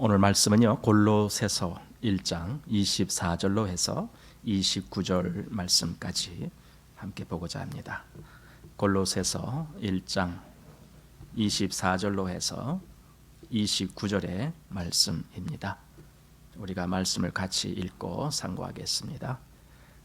오늘 말씀은요, 골로새서 1장 24절로 해서 29절 말씀까지 함께 보고자 합니다. 골로새서 1장 24절로 해서 29절의 말씀입니다. 우리가 말씀을 같이 읽고 상고하겠습니다.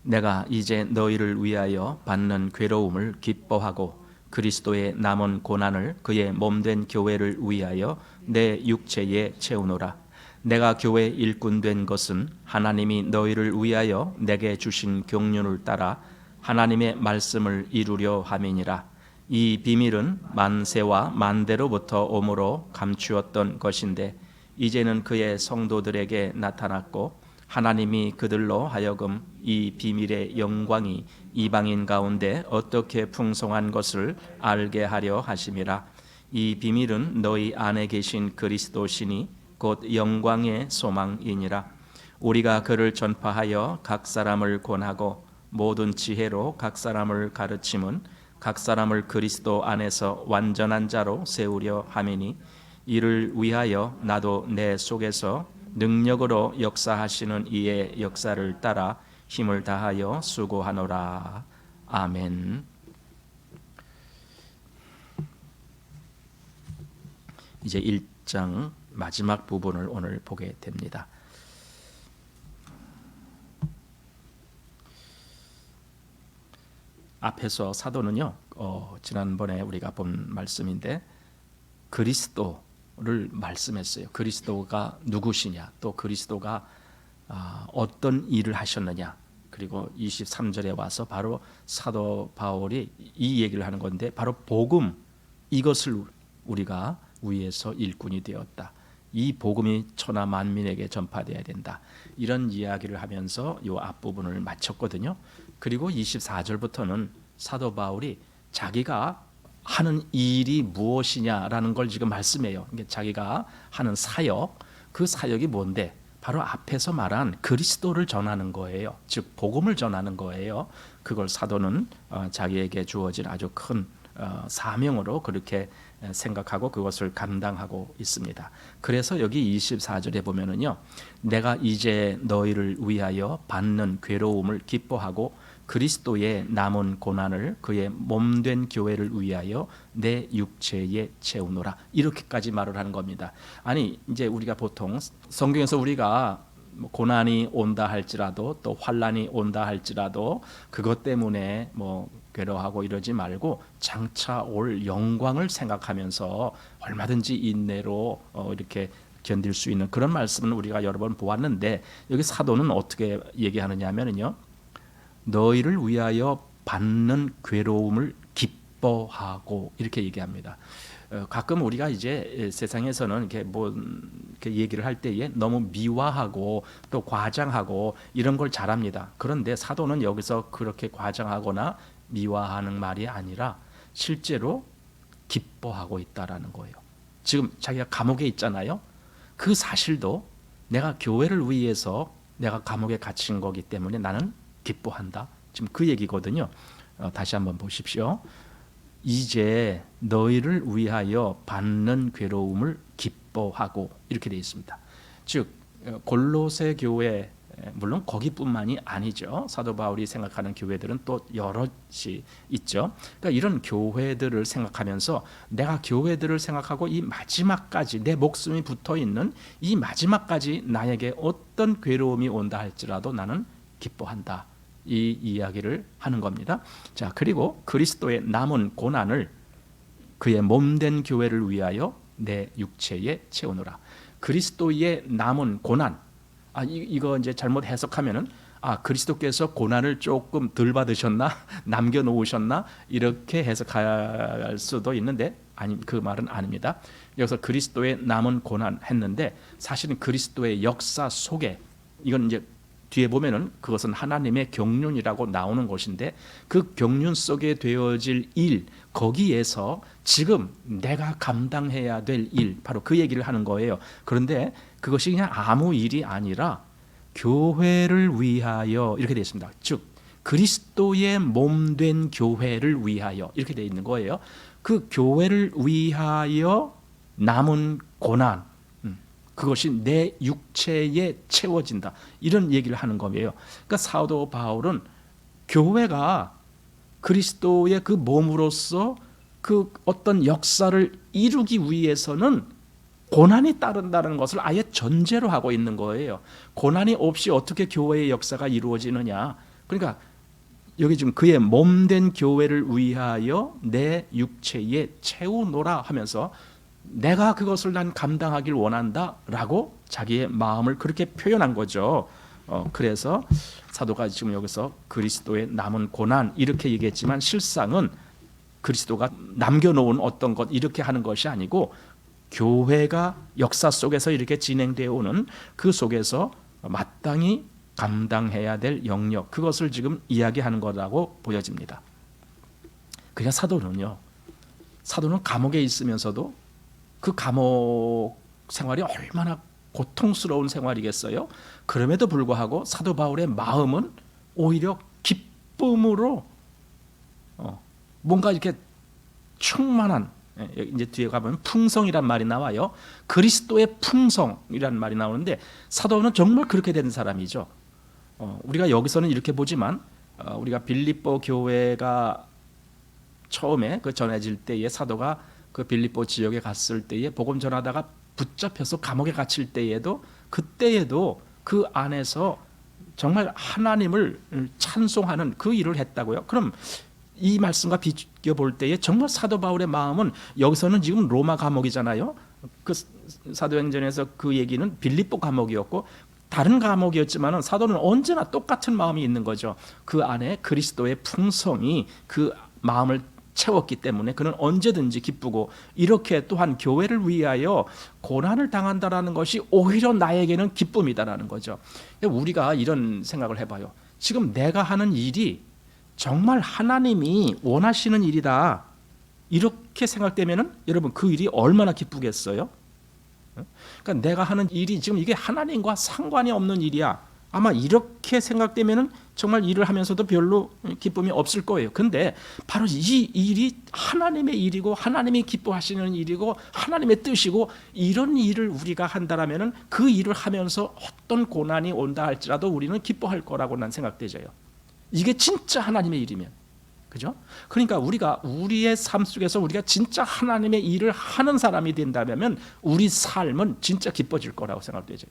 내가 이제 너희를 위하여 받는 괴로움을 기뻐하고 그리스도의 남은 고난을 그의 몸된 교회를 위하여 내 육체에 채우노라. 내가 교회 일꾼 된 것은 하나님이 너희를 위하여 내게 주신 경륜을 따라 하나님의 말씀을 이루려 함이니라. 이 비밀은 만세와 만대로부터 오므로 감추었던 것인데 이제는 그의 성도들에게 나타났고 하나님이 그들로 하여금 이 비밀의 영광이 이방인 가운데 어떻게 풍성한 것을 알게 하려 하심이라. 이 비밀은 너희 안에 계신 그리스도시니 곧 영광의 소망이니라. 우리가 그를 전파하여 각 사람을 권하고 모든 지혜로 각 사람을 가르침은 각 사람을 그리스도 안에서 완전한 자로 세우려 함이니 이를 위하여 나도 내 속에서 능력으로 역사하시는 이의 역사를 따라 힘을 다하여 수고하노라. 아멘. 이제 1장 마지막 부분을 오늘 보게 됩니다. 앞에서 사도는요, 지난번에 우리가 본 말씀인데 그리스도를 말씀했어요. 그리스도가 누구시냐, 또 그리스도가 어떤 일을 하셨느냐. 그리고 23절에 와서 바로 사도 바울이 이 얘기를 하는 건데, 바로 복음, 이것을 우리가 위에서 일꾼이 되었다. 이 복음이 천하 만민에게 전파되어야 된다. 이런 이야기를 하면서 이 앞부분을 마쳤거든요. 그리고 24절부터는 사도 바울이 자기가 하는 일이 무엇이냐라는 걸 지금 말씀해요. 자기가 하는 사역, 그 사역이 뭔데? 바로 앞에서 말한 그리스도를 전하는 거예요. 즉 복음을 전하는 거예요. 그걸 사도는 자기에게 주어진 아주 큰 사명으로 그렇게 생각하고 그것을 감당하고 있습니다. 그래서 여기 24절에 보면은요, 내가 이제 너희를 위하여 받는 괴로움을 기뻐하고 그리스도의 남은 고난을 그의 몸된 교회를 위하여 내 육체에 채우노라. 이렇게까지 말을 하는 겁니다. 아니, 이제 우리가 보통 성경에서 우리가 고난이 온다 할지라도 또 환난이 온다 할지라도 그것 때문에 괴로워하고 이러지 말고 장차 올 영광을 생각하면서 얼마든지 인내로 이렇게 견딜 수 있는 그런 말씀은 우리가 여러 번 보았는데, 여기 사도는 어떻게 얘기하느냐 하면요, 너희를 위하여 받는 괴로움을 기뻐하고 이렇게 얘기합니다. 가끔 우리가 이제 세상에서는 이렇게 얘기를 할 때에 너무 미화하고 또 과장하고 이런 걸 잘합니다. 그런데 사도는 여기서 그렇게 과장하거나 미화하는 말이 아니라 실제로 기뻐하고 있다라는 거예요. 지금 자기가 감옥에 있잖아요. 그 사실도 내가 교회를 위해서 내가 감옥에 갇힌 거기 때문에 나는 기뻐한다. 지금 그 얘기거든요. 다시 한번 보십시오. 이제 너희를 위하여 받는 괴로움을 기뻐하고 이렇게 되어 있습니다. 즉 골로새 교회, 물론 거기뿐만이 아니죠. 사도 바울이 생각하는 교회들은 또 여럿이 있죠. 그러니까 이런 교회들을 생각하면서 내가 교회들을 생각하고 이 마지막까지 내 목숨이 붙어 있는 이 마지막까지 나에게 어떤 괴로움이 온다 할지라도 나는 기뻐한다. 이 이야기를 하는 겁니다. 자, 그리고 그리스도의 남은 고난을 그의 몸된 교회를 위하여 내 육체에 채우노라. 그리스도의 남은 고난, 이거 이제 잘못 해석하면은 그리스도께서 고난을 조금 덜 받으셨나, 남겨놓으셨나 이렇게 해석할 수도 있는데 아니, 그 말은 아닙니다. 여기서 그리스도의 남은 고난 했는데 사실은 그리스도의 역사 속에, 이건 이제 뒤에 보면은 그것은 하나님의 경륜이라고 나오는 것인데 그 경륜 속에 되어질 일, 거기에서 지금 내가 감당해야 될 일, 바로 그 얘기를 하는 거예요. 그런데 그것이 그냥 아무 일이 아니라 교회를 위하여 이렇게 되어 있습니다. 즉 그리스도의 몸된 교회를 위하여 이렇게 되어 있는 거예요. 그 교회를 위하여 남은 고난, 그것이 내 육체에 채워진다. 이런 얘기를 하는 거예요. 그러니까 사도 바울은 교회가 그리스도의 그 몸으로서 그 어떤 역사를 이루기 위해서는 고난이 따른다는 것을 아예 전제로 하고 있는 거예요. 고난이 없이 어떻게 교회의 역사가 이루어지느냐. 그러니까 여기 지금 그의 몸된 교회를 위하여 내 육체에 채우노라 하면서 내가 그것을 난 감당하길 원한다라고 자기의 마음을 그렇게 표현한 거죠. 그래서 사도가 지금 여기서 그리스도의 남은 고난 이렇게 얘기했지만 실상은 그리스도가 남겨놓은 어떤 것 이렇게 하는 것이 아니고 교회가 역사 속에서 이렇게 진행되어 오는 그 속에서 마땅히 감당해야 될 영역, 그것을 지금 이야기하는 거라고 보여집니다. 그러니까 사도는 감옥에 있으면서도 그 감옥 생활이 얼마나 고통스러운 생활이겠어요? 그럼에도 불구하고 사도 바울의 마음은 오히려 기쁨으로 뭔가 이렇게 충만한, 이제 뒤에 가보면 풍성이란 말이 나와요. 그리스도의 풍성이란 말이 나오는데 사도는 정말 그렇게 된 사람이죠. 우리가 여기서는 이렇게 보지만 우리가 빌립보 교회가 처음에 그 전해질 때에 사도가 그 빌립보 지역에 갔을 때에 복음 전하다가 붙잡혀서 감옥에 갇힐 때에도 그때에도 그 안에서 정말 하나님을 찬송하는 그 일을 했다고요. 그럼 이 말씀과 비교 볼 때에 정말 사도 바울의 마음은 여기서는 지금 로마 감옥이잖아요. 그 사도행전에서 그 얘기는 빌립보 감옥이었고 다른 감옥이었지만 사도는 언제나 똑같은 마음이 있는 거죠. 그 안에 그리스도의 풍성이 그 마음을 채웠기 때문에 그는 언제든지 기쁘고 이렇게 또한 교회를 위하여 고난을 당한다라는 것이 오히려 나에게는 기쁨이다라는 거죠. 우리가 이런 생각을 해봐요. 지금 내가 하는 일이 정말 하나님이 원하시는 일이다 이렇게 생각되면은 여러분 그 일이 얼마나 기쁘겠어요? 그러니까 내가 하는 일이 지금 이게 하나님과 상관이 없는 일이야. 아마 이렇게 생각되면은 정말 일을 하면서도 별로 기쁨이 없을 거예요. 근데 바로 이 일이 하나님의 일이고 하나님이 기뻐하시는 일이고 하나님의 뜻이고 이런 일을 우리가 한다라면은 그 일을 하면서 어떤 고난이 온다 할지라도 우리는 기뻐할 거라고 난 생각되져요. 이게 진짜 하나님의 일이면. 그죠? 그러니까 우리가 우리의 삶 속에서 우리가 진짜 하나님의 일을 하는 사람이 된다면 우리 삶은 진짜 기뻐질 거라고 생각되죠.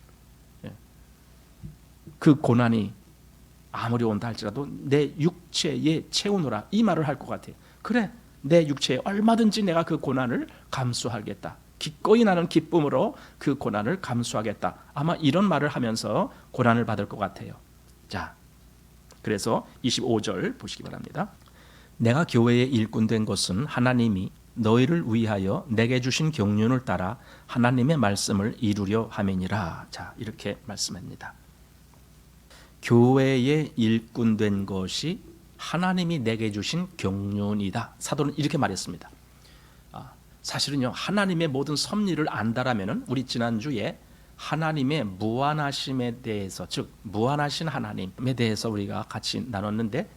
그 고난이 아무리 온다 할지라도 내 육체에 채우노라 이 말을 할 것 같아요. 그래, 내 육체에 얼마든지 내가 그 고난을 감수하겠다. 기꺼이 나는 기쁨으로 그 고난을 감수하겠다. 아마 이런 말을 하면서 고난을 받을 것 같아요. 자, 그래서 25절 보시기 바랍니다. 내가 교회의 일꾼 된 것은 하나님이 너희를 위하여 내게 주신 경륜을 따라 하나님의 말씀을 이루려 함이니라. 자, 이렇게 말씀합니다. 교회의 일꾼 된 것이 하나님이 내게 주신 경륜이다. 사도는 이렇게 말했습니다. 사실은요, 하나님의 모든 섭리를 안다라면은 우리 지난주에 하나님의 무한하심에 대해서, 즉 무한하신 하나님에 대해서 우리가 같이 나눴는데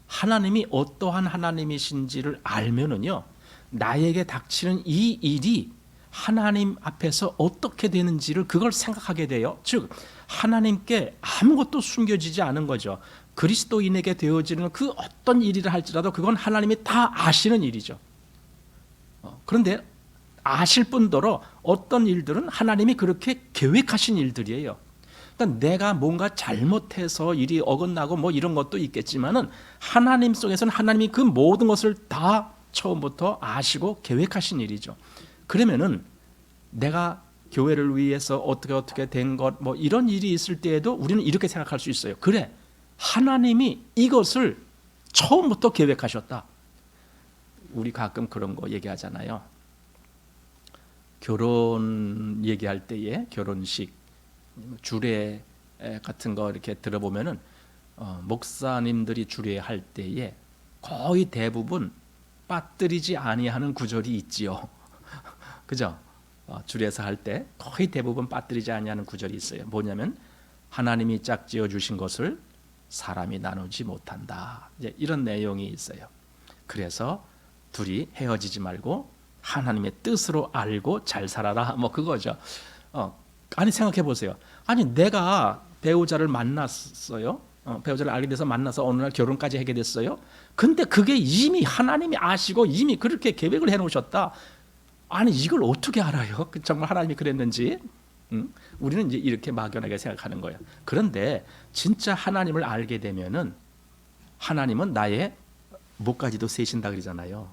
하나님이 어떠한 하나님이신지를 알면은요, 나에게 닥치는 이 일이 하나님 앞에서 어떻게 되는지를 그걸 생각하게 돼요. 즉 하나님께 아무것도 숨겨지지 않은 거죠. 그리스도인에게 되어지는 그 어떤 일이라 할지라도 그건 하나님이 다 아시는 일이죠. 그런데 아실 뿐더러 어떤 일들은 하나님이 그렇게 계획하신 일들이에요. 그러니까 내가 뭔가 잘못해서 일이 어긋나고 뭐 이런 것도 있겠지만은 하나님 속에서는 하나님이 그 모든 것을 다 처음부터 아시고 계획하신 일이죠. 그러면은 내가 교회를 위해서 어떻게 된 것 뭐 이런 일이 있을 때에도 우리는 이렇게 생각할 수 있어요. 그래, 하나님이 이것을 처음부터 계획하셨다. 우리 가끔 그런 거 얘기하잖아요. 결혼 얘기할 때에 결혼식 주례 같은 거 이렇게 들어보면은 목사님들이 주례할 때에 거의 대부분 빠뜨리지 아니하는 구절이 있지요. 그죠? 주례사 할 때 거의 대부분 빠뜨리지 아니하는 구절이 있어요. 뭐냐면 하나님이 짝지어 주신 것을 사람이 나누지 못한다. 이제 이런 내용이 있어요. 그래서 둘이 헤어지지 말고 하나님의 뜻으로 알고 잘 살아라. 뭐 그거죠. 아니 생각해 보세요. 아니 내가 배우자를 만났어요. 배우자를 알게 돼서 만나서 어느 날 결혼까지 하게 됐어요. 근데 그게 이미 하나님이 아시고 이미 그렇게 계획을 해놓으셨다. 아니 이걸 어떻게 알아요? 정말 하나님이 그랬는지. 우리는 이제 이렇게 막연하게 생각하는 거예요. 그런데 진짜 하나님을 알게 되면은 하나님은 나의 목까지도 세신다 그러잖아요.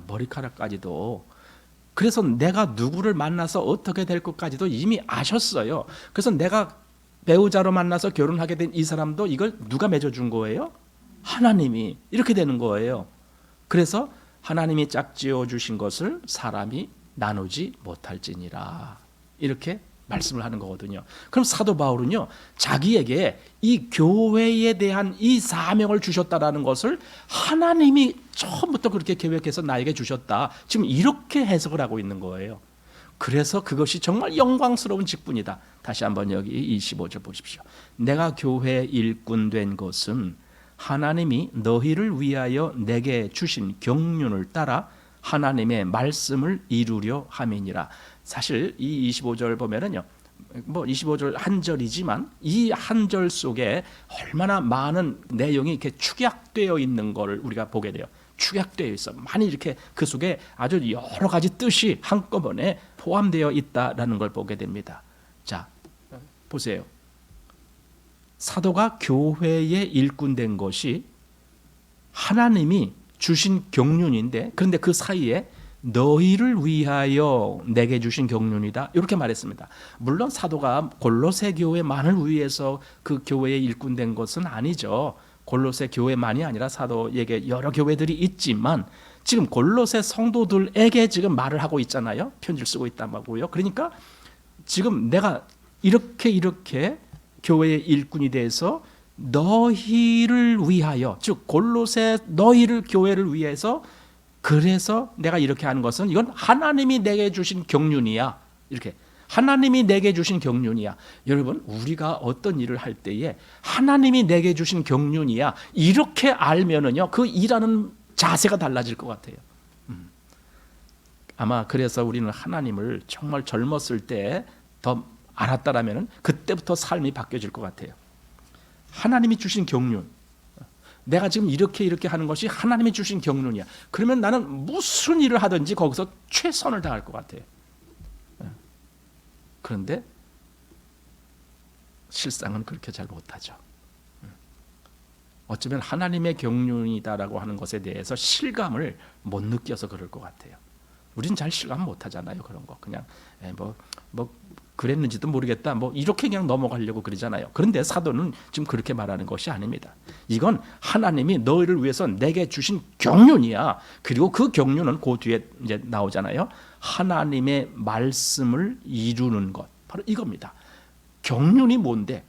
머리카락까지도. 그래서 내가 누구를 만나서 어떻게 될 것까지도 이미 아셨어요. 그래서 내가 배우자로 만나서 결혼하게 된 이 사람도 이걸 누가 맺어준 거예요? 하나님이. 이렇게 되는 거예요. 그래서 하나님이 짝지어 주신 것을 사람이 나누지 못할지니라, 이렇게 말씀을 하는 거거든요. 그럼 사도 바울은요, 자기에게 이 교회에 대한 이 사명을 주셨다라는 것을 하나님이 처음부터 그렇게 계획해서 나에게 주셨다, 지금 이렇게 해석을 하고 있는 거예요. 그래서 그것이 정말 영광스러운 직분이다. 다시 한번 여기 25절 보십시오. 내가 교회 일꾼 된 것은 하나님이 너희를 위하여 내게 주신 경륜을 따라 하나님의 말씀을 이루려 함이니라. 사실 이 25절 보면은요, 뭐 25절 한 절이지만 이 한 절 속에 얼마나 많은 내용이 이렇게 축약되어 있는 걸 우리가 보게 돼요. 축약되어 있어. 많이 이렇게 그 속에 아주 여러 가지 뜻이 한꺼번에 포함되어 있다라는 걸 보게 됩니다. 자, 보세요. 사도가 교회의 일꾼 된 것이 하나님이 주신 경륜인데, 그런데 그 사이에 너희를 위하여 내게 주신 경륜이다, 이렇게 말했습니다. 물론 사도가 골로새 교회만을 위해서 그 교회의 일꾼 된 것은 아니죠. 골로새 교회만이 아니라 사도에게 여러 교회들이 있지만 지금 골로새 성도들에게 지금 말을 하고 있잖아요. 편지를 쓰고 있다고요. 그러니까 지금 내가 이렇게 교회의 일꾼이 돼서 너희를 위하여, 즉 골로새 너희를, 교회를 위해서, 그래서 내가 이렇게 하는 것은 이건 하나님이 내게 주신 경륜이야. 이렇게 하나님이 내게 주신 경륜이야. 여러분, 우리가 어떤 일을 할 때에 하나님이 내게 주신 경륜이야, 이렇게 알면은요, 그 일하는 자세가 달라질 것 같아요. 아마 그래서 우리는 하나님을 정말 젊었을 때 더 알았다라면은 그때부터 삶이 바뀌어질 것 같아요. 하나님이 주신 경륜, 내가 지금 이렇게 하는 것이 하나님이 주신 경륜이야. 그러면 나는 무슨 일을 하든지 거기서 최선을 다할 것 같아요. 그런데 실상은 그렇게 잘 못하죠. 어쩌면 하나님의 경륜이다라고 하는 것에 대해서 실감을 못 느껴서 그럴 것 같아요. 우리는 잘 실감 못하잖아요. 그런 거 그냥 뭐 그랬는지도 모르겠다, 뭐 이렇게 그냥 넘어가려고 그러잖아요. 그런데 사도는 지금 그렇게 말하는 것이 아닙니다. 이건 하나님이 너희를 위해서 내게 주신 경륜이야. 그리고 그 경륜은 그 뒤에 이제 나오잖아요. 하나님의 말씀을 이루는 것, 바로 이겁니다. 경륜이 뭔데?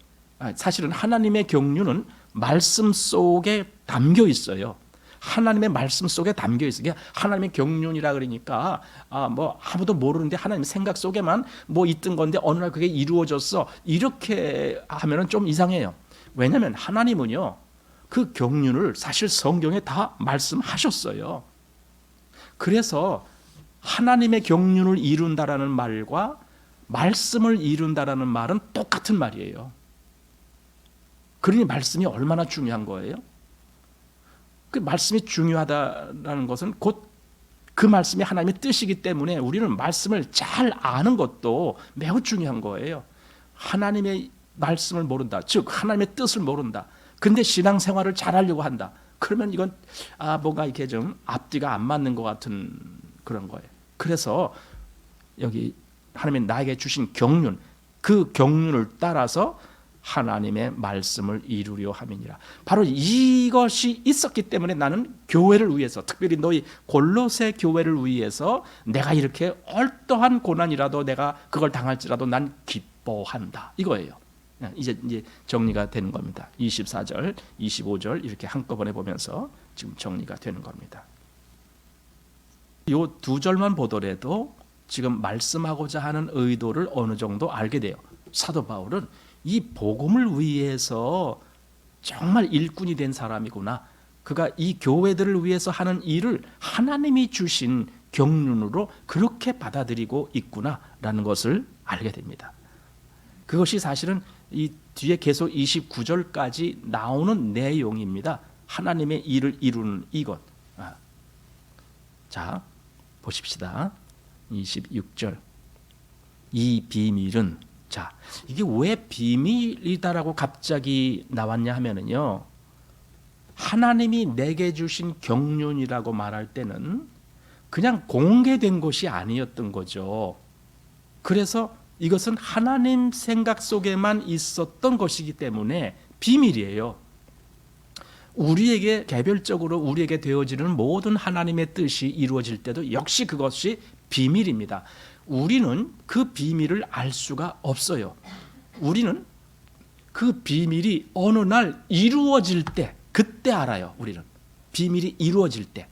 사실은 하나님의 경륜은 말씀 속에 담겨 있어요. 하나님의 말씀 속에 담겨 있어요. 하나님의 경륜이라 그러니까 뭐 아무도 모르는데 하나님 생각 속에만 뭐 있던 건데 어느 날 그게 이루어졌어, 이렇게 하면은 좀 이상해요. 왜냐하면 하나님은요, 그 경륜을 사실 성경에 다 말씀하셨어요. 그래서 하나님의 경륜을 이룬다라는 말과 말씀을 이룬다라는 말은 똑같은 말이에요. 그러니 말씀이 얼마나 중요한 거예요? 그 말씀이 중요하다는 것은 곧 그 말씀이 하나님의 뜻이기 때문에 우리는 말씀을 잘 아는 것도 매우 중요한 거예요. 하나님의 말씀을 모른다, 즉 하나님의 뜻을 모른다. 근데 신앙생활을 잘하려고 한다. 그러면 이건 뭔가 이렇게 좀 앞뒤가 안 맞는 것 같은 그런 거예요. 그래서 여기 하나님이 나에게 주신 경륜, 그 경륜을 따라서 하나님의 말씀을 이루려 함이니라. 바로 이것이 있었기 때문에 나는 교회를 위해서, 특별히 너희 골로새 교회를 위해서 내가 이렇게 어떠한 고난이라도 내가 그걸 당할지라도 난 기뻐한다, 이거예요. 이제 정리가 되는 겁니다. 24절, 25절 이렇게 한꺼번에 보면서 지금 정리가 되는 겁니다. 이 두 절만 보더라도 지금 말씀하고자 하는 의도를 어느 정도 알게 돼요. 사도 바울은 이 복음을 위해서 정말 일꾼이 된 사람이구나, 그가 이 교회들을 위해서 하는 일을 하나님이 주신 경륜으로 그렇게 받아들이고 있구나라는 것을 알게 됩니다. 그것이 사실은 이 뒤에 계속 29절까지 나오는 내용입니다. 하나님의 일을 이루는 이것. 자, 보십시다. 26절. 이 비밀은, 자, 이게 왜 비밀이다라고 갑자기 나왔냐 하면은요, 하나님이 내게 주신 경륜이라고 말할 때는 그냥 공개된 것이 아니었던 거죠. 그래서 이것은 하나님 생각 속에만 있었던 것이기 때문에 비밀이에요. 우리에게 개별적으로 우리에게 되어지는 모든 하나님의 뜻이 이루어질 때도 역시 그것이 비밀입니다. 우리는 그 비밀을 알 수가 없어요. 우리는 그 비밀이 어느 날 이루어질 때, 그때 알아요. 우리는 비밀이 이루어질 때.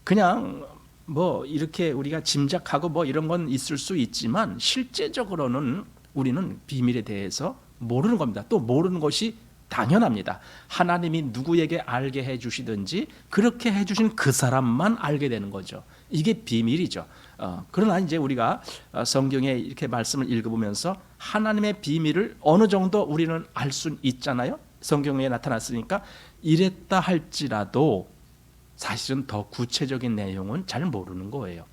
그냥 뭐 이렇게 우리가 짐작하고 뭐 이런 건 있을 수 있지만 실제적으로는 우리는 비밀에 대해서 모르는 겁니다. 또 모르는 것이 당연합니다. 하나님이 누구에게 알게 해주시든지 그렇게 해주신 그 사람만 알게 되는 거죠. 이게 비밀이죠. 그러나 이제 우리가 성경에 이렇게 말씀을 읽어보면서 하나님의 비밀을 어느 정도 우리는 알 수 있잖아요. 성경에 나타났으니까 이랬다 할지라도 사실은 더 구체적인 내용은 잘 모르는 거예요.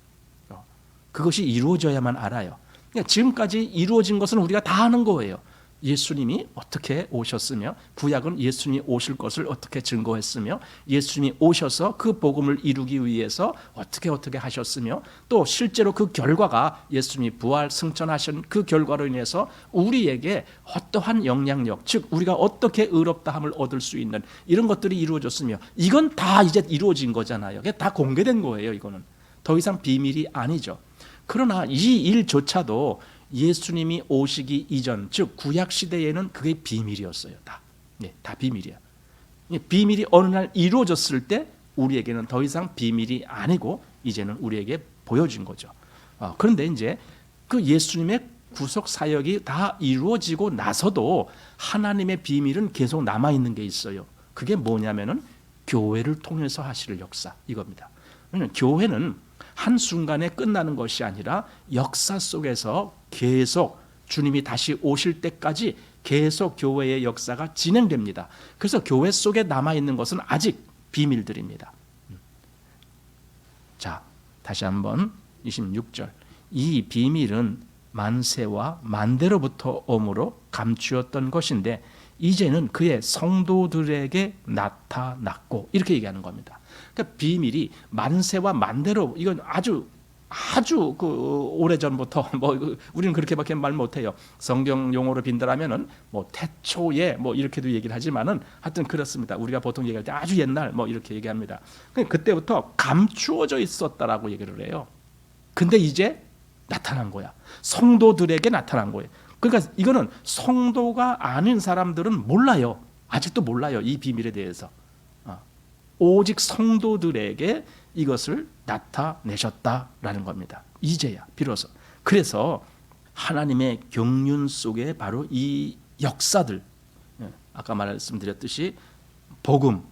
그것이 이루어져야만 알아요. 그러니까 지금까지 이루어진 것은 우리가 다 아는 거예요. 예수님이 어떻게 오셨으며 구약은 예수님이 오실 것을 어떻게 증거했으며 예수님이 오셔서 그 복음을 이루기 위해서 어떻게 하셨으며 또 실제로 그 결과가 예수님이 부활 승천하신 그 결과로 인해서 우리에게 어떠한 영향력, 즉 우리가 어떻게 의롭다함을 얻을 수 있는 이런 것들이 이루어졌으며 이건 다 이제 이루어진 거잖아요. 그게 다 공개된 거예요. 이거는 더 이상 비밀이 아니죠. 그러나 이 일조차도 예수님이 오시기 이전, 즉 구약 시대에는 그게 비밀이었어요. 다 비밀이야. 비밀이 어느 날 이루어졌을 때 우리에게는 더 이상 비밀이 아니고 이제는 우리에게 보여진 거죠. 그런데 이제 그 예수님의 구속 사역이 다 이루어지고 나서도 하나님의 비밀은 계속 남아 있는 게 있어요. 그게 뭐냐면은 교회를 통해서 하실 역사 이겁니다. 교회는 한순간에 끝나는 것이 아니라 역사 속에서 계속 주님이 다시 오실 때까지 계속 교회의 역사가 진행됩니다. 그래서 교회 속에 남아있는 것은 아직 비밀들입니다. 자, 다시 한번 26절. 이 비밀은 만세와 만대로부터 오므로 감추었던 것인데 이제는 그의 성도들에게 나타났고 이렇게 얘기하는 겁니다. 그러니까 비밀이 만세와 만대로 이건 아주 그 오래 전부터 뭐 우리는 그렇게밖에 말 못해요. 성경 용어로 빈다라면은 뭐 태초에 뭐 이렇게도 얘기를 하지만은 하여튼 그렇습니다. 우리가 보통 얘기할 때 아주 옛날 뭐 이렇게 얘기합니다. 그때부터 감추어져 있었다라고 얘기를 해요. 근데 이제 나타난 거야. 성도들에게 나타난 거예요. 그러니까 이거는 성도가 아닌 사람들은 몰라요. 아직도 몰라요. 이 비밀에 대해서. 오직 성도들에게 이것을 나타내셨다라는 겁니다. 이제야 비로소. 그래서 하나님의 경륜 속에 바로 이 역사들, 아까 말씀드렸듯이 복음,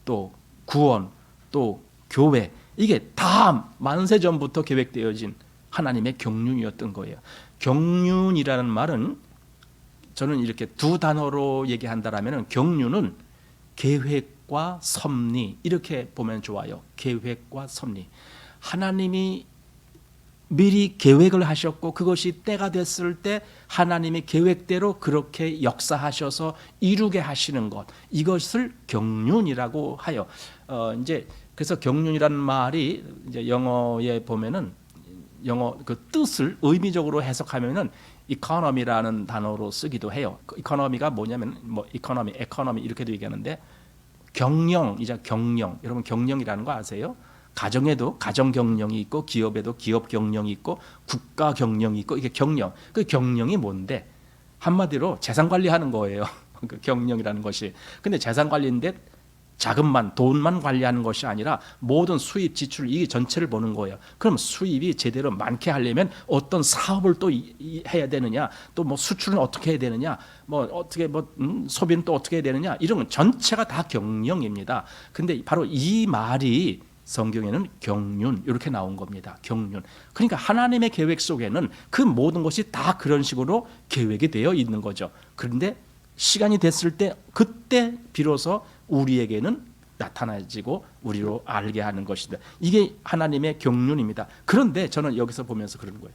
또 구원, 또 교회, 이게 다 만세 전부터 계획되어진 하나님의 경륜이었던 거예요. 경륜이라는 말은 저는 이렇게 두 단어로 얘기한다라면 경륜은 계획과 섭리 이렇게 보면 좋아요. 계획과 섭리. 하나님이 미리 계획을 하셨고 그것이 때가 됐을 때 하나님의 계획대로 그렇게 역사하셔서 이루게 하시는 것, 이것을 경륜이라고 하여. 이제 그래서 경륜이라는 말이 이제 영어에 보면은 영어 그 뜻을 의미적으로 해석하면은 economy라는 단어로 쓰기도 해요. economy가 뭐냐면 뭐 economy 이렇게도 얘기하는데 경영이자 경영. 여러분 경영이라는 거 아세요? 가정에도 가정 경영이 있고 기업에도 기업 경영이 있고 국가 경영이 있고 이게 경영. 그 경영이 뭔데? 한마디로 재산 관리하는 거예요. 그 경영이라는 것이. 근데 재산 관리인데 자금만 돈만 관리하는 것이 아니라 모든 수입 지출 이 전체를 보는 거예요. 그럼 수입이 제대로 많게 하려면 어떤 사업을 또 해야 되느냐, 또 뭐 수출은 어떻게 해야 되느냐, 뭐 어떻게 소비는 또 어떻게 해야 되느냐, 이런 건 전체가 다 경영입니다. 근데 바로 이 말이 성경에는 경륜 이렇게 나온 겁니다. 경륜. 그러니까 하나님의 계획 속에는 그 모든 것이 다 그런 식으로 계획이 되어 있는 거죠. 그런데 시간이 됐을 때 그때 비로소 우리에게는 나타나지고 우리로 알게 하는 것이다. 이게 하나님의 경륜입니다. 그런데 저는 여기서 보면서 그러는 거예요.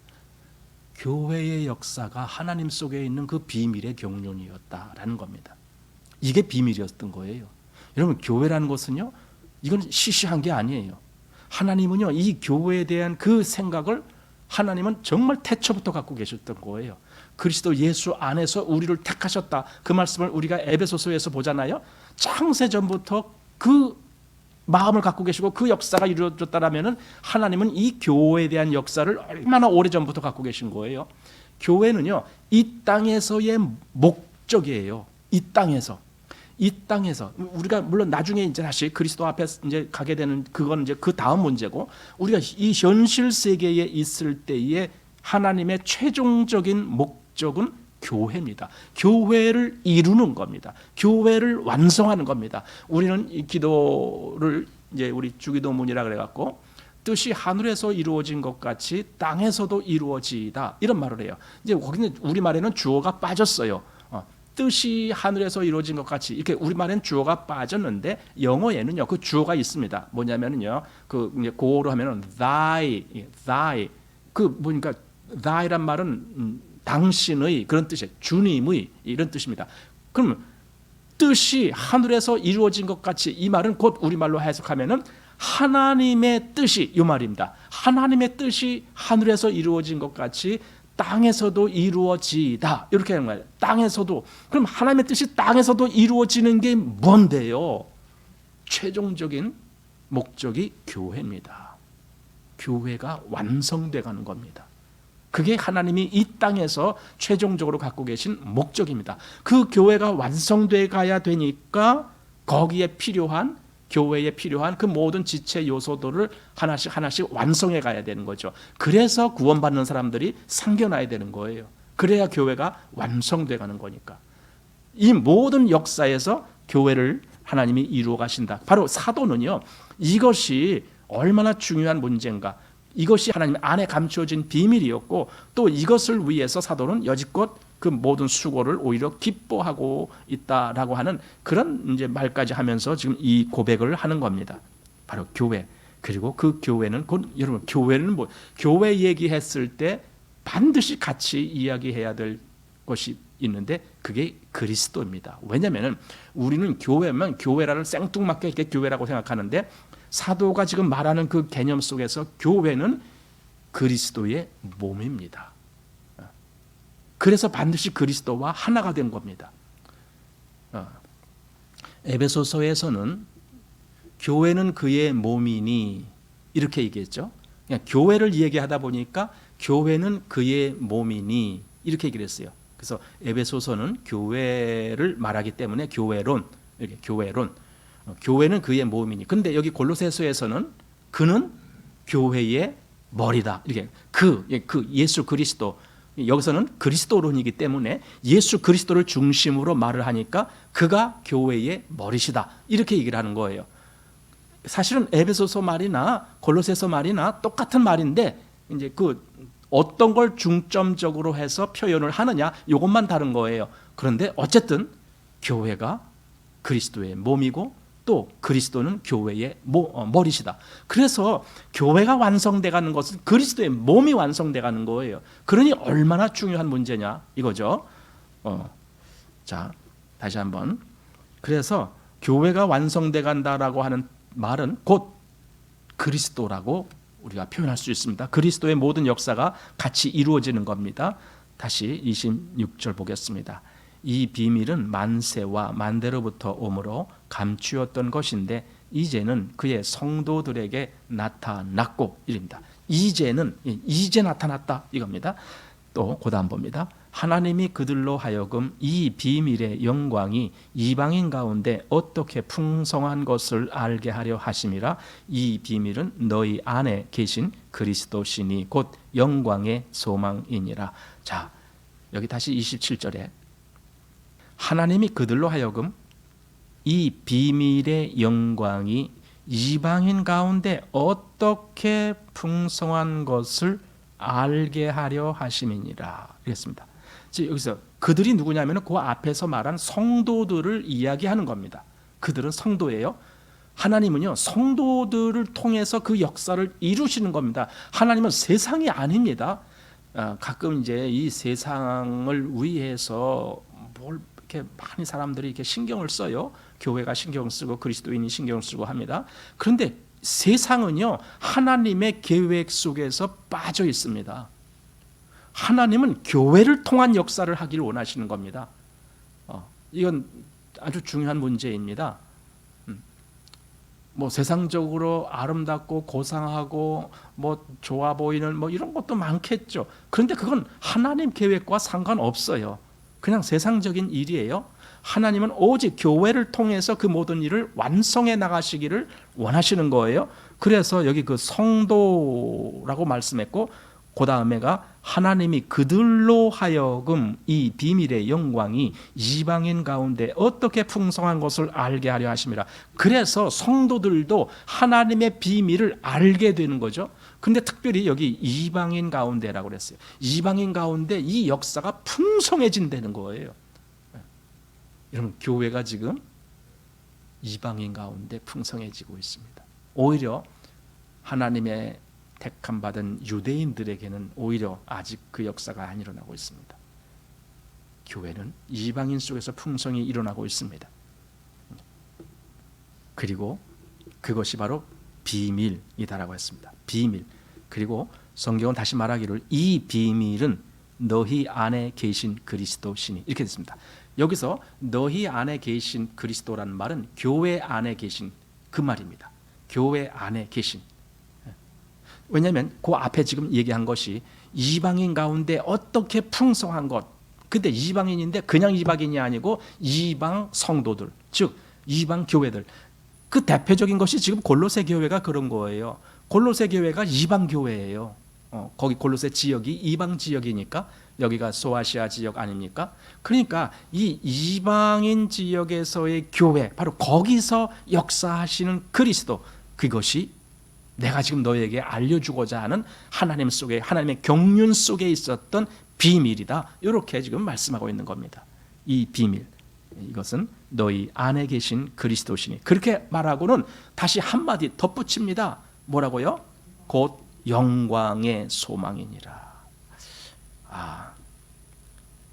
교회의 역사가 하나님 속에 있는 그 비밀의 경륜이었다라는 겁니다. 이게 비밀이었던 거예요. 여러분, 교회라는 것은요, 이건 시시한 게 아니에요. 하나님은요, 이 교회에 대한 그 생각을 하나님은 정말 태초부터 갖고 계셨던 거예요. 그리스도 예수 안에서 우리를 택하셨다. 그 말씀을 우리가 에베소서에서 보잖아요. 창세전부터 그 마음을 갖고 계시고 그 역사가 이루어졌다라면은 하나님은 이 교회에 대한 역사를 얼마나 오래전부터 갖고 계신 거예요. 교회는요, 이 땅에서의 목적이에요. 이 땅에서 우리가 물론 나중에 이제 다시 그리스도 앞에 이제 가게 되는 그건 이제 그 다음 문제고, 우리가 이 현실 세계에 있을 때의 하나님의 최종적인 목적은 교회입니다. 교회를 이루는 겁니다. 교회를 완성하는 겁니다. 우리는 이 기도를 이제 우리 주기도문이라 그래 갖고 뜻이 하늘에서 이루어진 것 같이 땅에서도 이루어지다 이런 말을 해요. 이제 거기는 우리말에는 주어가 빠졌어요. 뜻이 하늘에서 이루어진 것 같이 이렇게 우리말에는 주어가 빠졌는데 영어에는요 그 주어가 있습니다. 뭐냐면은요 그 이제 고어로 하면은 thy 그 뭐니까 thy란 말은 당신의 그런 뜻이에요. 주님의 이런 뜻입니다. 그럼 뜻이 하늘에서 이루어진 것 같이 이 말은 곧 우리말로 해석하면은 하나님의 뜻이 이 말입니다. 하나님의 뜻이 하늘에서 이루어진 것 같이 땅에서도 이루어지다 이렇게 하는 거예요. 땅에서도. 그럼 하나님의 뜻이 땅에서도 이루어지는 게 뭔데요? 최종적인 목적이 교회입니다. 교회가 완성돼 가는 겁니다. 그게 하나님이 이 땅에서 최종적으로 갖고 계신 목적입니다. 그 교회가 완성돼 가야 되니까 거기에 필요한 교회에 필요한 그 모든 지체 요소들을 하나씩 완성해 가야 되는 거죠. 그래서 구원받는 사람들이 생겨나야 되는 거예요. 그래야 교회가 완성돼 가는 거니까. 이 모든 역사에서 교회를 하나님이 이루어 가신다. 바로 사도는요, 이것이 얼마나 중요한 문제인가, 이것이 하나님 안에 감추어진 비밀이었고, 또 이것을 위해서 사도는 여지껏 그 모든 수고를 오히려 기뻐하고 있다라고 하는 그런 이제 말까지 하면서 지금 이 고백을 하는 겁니다. 바로 교회. 그리고 그 교회는 곧 여러분 교회는 뭐 교회 얘기했을 때 반드시 같이 이야기해야 될 것이 있는데 그게 그리스도입니다. 왜냐하면 우리는 교회면 교회라는 생뚱맞게 이렇게 교회라고 생각하는데 사도가 지금 말하는 그 개념 속에서 교회는 그리스도의 몸입니다. 그래서 반드시 그리스도와 하나가 된 겁니다. 에베소서에서는 교회는 그의 몸이니 이렇게 얘기했죠. 그냥 교회를 얘기하다 보니까 교회는 그의 몸이니 이렇게 얘기를 했어요. 그래서 에베소서는 교회를 말하기 때문에 교회론, 이렇게 교회론. 교회는 그의 몸이니. 근데 여기 골로새서에서는 그는 교회의 머리다. 이렇게 그 예수 그리스도, 여기서는 그리스도론이기 때문에 예수 그리스도를 중심으로 말을 하니까 그가 교회의 머리시다 이렇게 얘기를 하는 거예요. 사실은 에베소서 말이나 골로새서 말이나 똑같은 말인데 이제 그 어떤 걸 중점적으로 해서 표현을 하느냐 이것만 다른 거예요. 그런데 어쨌든 교회가 그리스도의 몸이고 또 그리스도는 교회의 머리시다. 그래서 교회가 완성돼가는 것은 그리스도의 몸이 완성돼가는 거예요. 그러니 얼마나 중요한 문제냐 이거죠. 자, 다시 한번. 그래서 교회가 완성돼간다라고 하는 말은 곧 그리스도라고 우리가 표현할 수 있습니다. 그리스도의 모든 역사가 같이 이루어지는 겁니다. 다시 26절 보겠습니다. 이 비밀은 만세와 만대로부터 오므로 감추었던 것인데 이제는 그의 성도들에게 나타났고 이릅니다. 이제 나타났다 이겁니다. 또 그다음 봅니다. 하나님이 그들로 하여금 이 비밀의 영광이 이방인 가운데 어떻게 풍성한 것을 알게 하려 하심이라. 이 비밀은 너희 안에 계신 그리스도시니 곧 영광의 소망이니라. 자, 여기 다시 27절에 하나님이 그들로 하여금 이 비밀의 영광이 이방인 가운데 어떻게 풍성한 것을 알게 하려 하심이니라. 그랬습니다. 여기서 그들이 누구냐면 그 앞에서 말한 성도들을 이야기하는 겁니다. 그들은 성도예요. 하나님은요, 성도들을 통해서 그 역사를 이루시는 겁니다. 하나님은 세상이 아닙니다. 가끔 이제 이 세상을 위해서 뭘 이렇게 많은 사람들이 이렇게 신경을 써요. 교회가 신경 쓰고 그리스도인이 신경 쓰고 합니다. 그런데 세상은요, 하나님의 계획 속에서 빠져 있습니다. 하나님은 교회를 통한 역사를 하기를 원하시는 겁니다. 이건 아주 중요한 문제입니다. 뭐 세상적으로 아름답고 고상하고 뭐 좋아 보이는 뭐 이런 것도 많겠죠. 그런데 그건 하나님 계획과 상관없어요. 그냥 세상적인 일이에요. 하나님은 오직 교회를 통해서 그 모든 일을 완성해 나가시기를 원하시는 거예요. 그래서 여기 그 성도라고 말씀했고, 그 다음에가 하나님이 그들로 하여금 이 비밀의 영광이 이방인 가운데 어떻게 풍성한 것을 알게 하려 하심이라. 그래서 성도들도 하나님의 비밀을 알게 되는 거죠. 근데 특별히 여기 이방인 가운데라고 그랬어요. 이방인 가운데 이 역사가 풍성해진다는 거예요. 여러분, 교회가 지금 이방인 가운데 풍성해지고 있습니다. 오히려 하나님의 택함 받은 유대인들에게는 오히려 아직 그 역사가 안 일어나고 있습니다. 교회는 이방인 속에서 풍성히 일어나고 있습니다. 그리고 그것이 바로 비밀이다라고 했습니다. 비밀. 그리고 성경은 다시 말하기를 이 비밀은 너희 안에 계신 그리스도시니, 이렇게 됐습니다. 여기서 너희 안에 계신 그리스도라는 말은 교회 안에 계신 그 말입니다. 교회 안에 계신. 왜냐하면 그 앞에 지금 얘기한 것이 이방인 가운데 어떻게 풍성한 것, 근데 이방인인데 그냥 이방인이 아니고 이방 성도들, 즉 이방 교회들, 그 대표적인 것이 지금 골로새 교회가 그런 거예요. 골로새 교회가 이방 교회예요. 거기 골로새 지역이 이방 지역이니까 여기가 소아시아 지역 아닙니까? 그러니까 이 이방인 지역에서의 교회, 바로 거기서 역사하시는 그리스도, 그것이 내가 지금 너에게 알려주고자 하는 하나님 속에, 하나님의 경륜 속에 있었던 비밀이다. 이렇게 지금 말씀하고 있는 겁니다. 이 비밀, 이것은 너희 안에 계신 그리스도시니. 그렇게 말하고는 다시 한마디 덧붙입니다. 뭐라고요? 곧 영광의 소망이니라.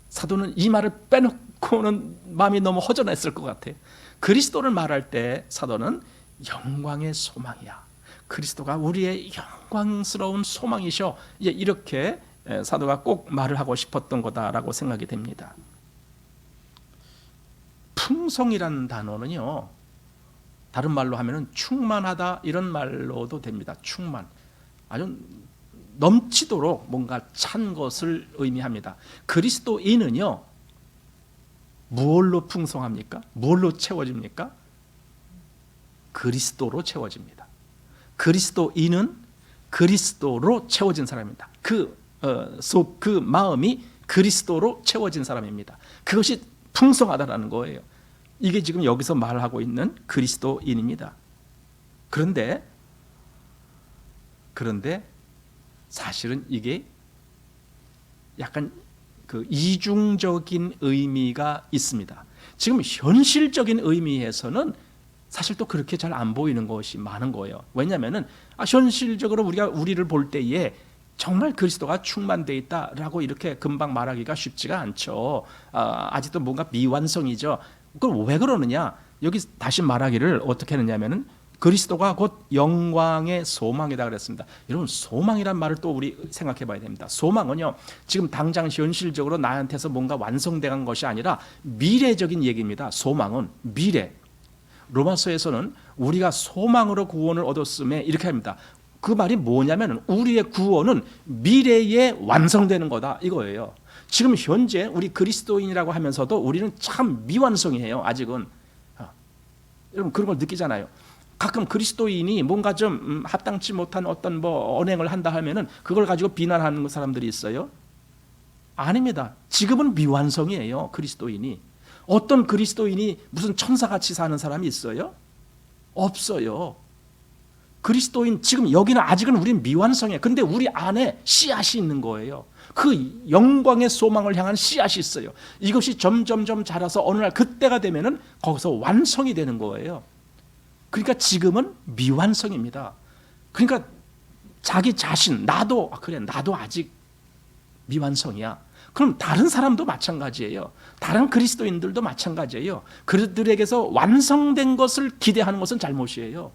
사도는 이 말을 빼놓고는 마음이 너무 허전했을 것 같아요. 그리스도를 말할 때 사도는 영광의 소망이야. 그리스도가 우리의 영광스러운 소망이셔. 이렇게 사도가 꼭 말을 하고 싶었던 거다라고 생각이 됩니다. 풍성이라는 단어는요, 다른 말로 하면은 충만하다, 이런 말로도 됩니다. 충만, 아주 넘치도록 뭔가 찬 것을 의미합니다. 그리스도인은요, 무엇로 풍성합니까? 무엇로 채워집니까? 그리스도로 채워집니다. 그리스도인은 그리스도로 채워진 사람입니다. 그 마음이 그리스도로 채워진 사람입니다. 그것이 풍성하다라는 거예요. 이게 지금 여기서 말하고 있는 그리스도인입니다. 그런데 사실은 이게 약간 그 이중적인 의미가 있습니다. 지금 현실적인 의미에서는 사실 또 그렇게 잘 안 보이는 것이 많은 거예요. 왜냐하면은 현실적으로 우리가 우리를 볼 때에 정말 그리스도가 충만되어 있다라고 이렇게 금방 말하기가 쉽지가 않죠. 아직도 뭔가 미완성이죠. 그럼 왜 그러느냐? 여기 다시 말하기를 어떻게 했느냐면은 그리스도가 곧 영광의 소망이다 그랬습니다. 여러분, 소망이란 말을 또 우리 생각해 봐야 됩니다. 소망은요, 지금 당장 현실적으로 나한테서 뭔가 완성된 것이 아니라 미래적인 얘기입니다. 소망은 미래. 로마서에서는 우리가 소망으로 구원을 얻었음에 이렇게 합니다. 그 말이 뭐냐면 우리의 구원은 미래에 완성되는 거다, 이거예요. 지금 현재 우리 그리스도인이라고 하면서도 우리는 참 미완성이에요. 아직은. 여러분, 그런 걸 느끼잖아요. 가끔 그리스도인이 뭔가 좀 합당치 못한 어떤 언행을 한다 하면은 그걸 가지고 비난하는 사람들이 있어요. 아닙니다. 지금은 미완성이에요. 그리스도인이. 어떤 그리스도인이 무슨 천사같이 사는 사람이 있어요? 없어요. 그리스도인 지금 여기는 아직은 우리는 미완성이에요. 근데 우리 안에 씨앗이 있는 거예요. 그 영광의 소망을 향한 씨앗이 있어요. 이것이 점점점 자라서 어느 날 그때가 되면은 거기서 완성이 되는 거예요. 그러니까 지금은 미완성입니다. 그러니까 자기 자신, 나도 그래, 나도 아직 미완성이야. 그럼 다른 사람도 마찬가지예요. 다른 그리스도인들도 마찬가지예요. 그들에게서 완성된 것을 기대하는 것은 잘못이에요.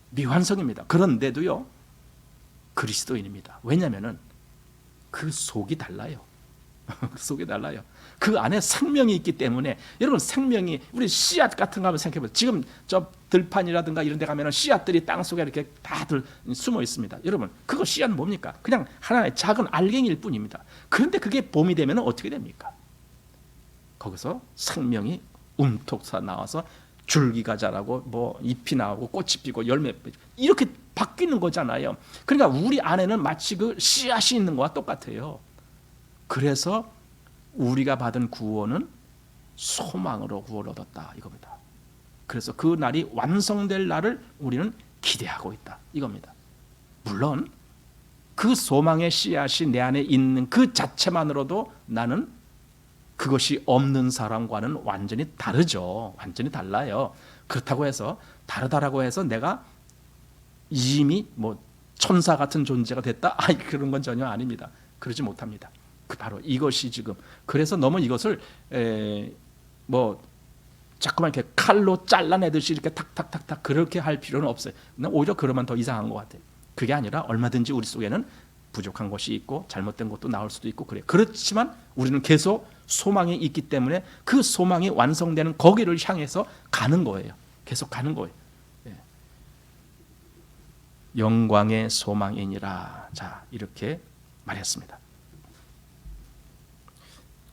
미완성입니다. 그런데도요, 그리스도인입니다. 왜냐하면은 그 속이 달라요. 그 속이 달라요. 그 안에 생명이 있기 때문에. 여러분, 생명이 우리 씨앗 같은 거 한번 생각해 보세요. 지금 저 들판이라든가 이런 데 가면 씨앗들이 땅 속에 이렇게 다들 숨어 있습니다. 여러분, 그거 씨앗은 뭡니까? 그냥 하나의 작은 알갱이일 뿐입니다. 그런데 그게 봄이 되면 어떻게 됩니까? 거기서 생명이 움톡 나와서 줄기가 자라고 뭐 잎이 나오고 꽃이 피고 열매 이렇게 바뀌는 거잖아요. 그러니까 우리 안에는 마치 그 씨앗이 있는 거와 똑같아요. 그래서 우리가 받은 구원은 소망으로 구원을 얻었다 이겁니다. 그래서 그 날이 완성될 날을 우리는 기대하고 있다 이겁니다. 물론 그 소망의 씨앗이 내 안에 있는 그 자체만으로도 나는 그것이 없는 사람과는 완전히 다르죠. 완전히 달라요. 그렇다고 해서 다르다라고 해서 내가 이미 뭐 천사 같은 존재가 됐다? 그런 건 전혀 아닙니다. 그러지 못합니다. 그 바로 이것이 지금 그래서 너무 이것을 뭐 자꾸만 이렇게 칼로 잘라내듯이 이렇게 탁탁탁탁 그렇게 할 필요는 없어요. 오히려 그러면 더 이상한 것 같아요. 그게 아니라 얼마든지 우리 속에는 부족한 것이 있고 잘못된 것도 나올 수도 있고 그래요. 그렇지만 우리는 계속 소망이 있기 때문에 그 소망이 완성되는 거기를 향해서 가는 거예요. 계속 가는 거예요. 영광의 소망이니라. 자, 이렇게 말했습니다.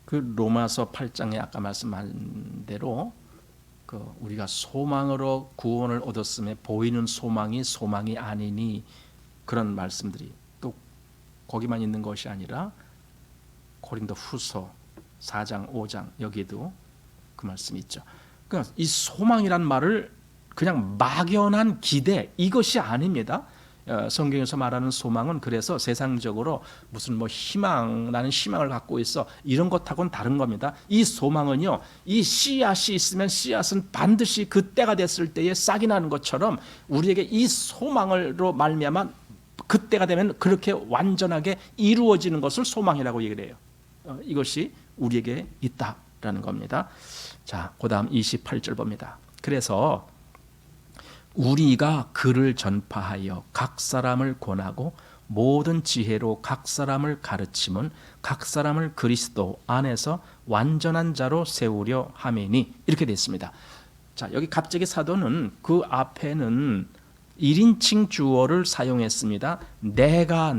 그 로마서 8장에 아까 말씀한 대로 우리가 소망으로 구원을 얻었음에 보이는 소망이 아니니 그런 말씀들이 또 거기만 있는 것이 아니라 고린도 후서 4장 5장 여기에도 그 말씀이 있죠. 그러니까 이 소망이란 말을 그냥 막연한 기대 이것이 아닙니다. 성경에서 말하는 소망은 그래서 세상적으로 무슨 뭐 희망 나는 희망을 갖고 있어 이런 것하고는 다른 겁니다. 이 소망은요, 이 씨앗이 있으면 씨앗은 반드시 그 때가 됐을 때에 싹이 나는 것처럼 우리에게 이 소망으로 말미암아 그때가 되면 그렇게 완전하게 이루어지는 것을 소망이라고 얘기를 해요. 이것이 우리에게 있다라는 겁니다. 자, 그다음 28절 봅니다. 그래서 우리가 그를 전파하여 각 사람을 권하고 모든 지혜로 각 사람을 가르치면 각 사람을 그리스도 안에서 완전한 자로 세우려 함이니 이렇게 되어 있습니다. 자, 여기 갑자기 사도는 그 앞에는 1인칭 주어를 사용했습니다. 내가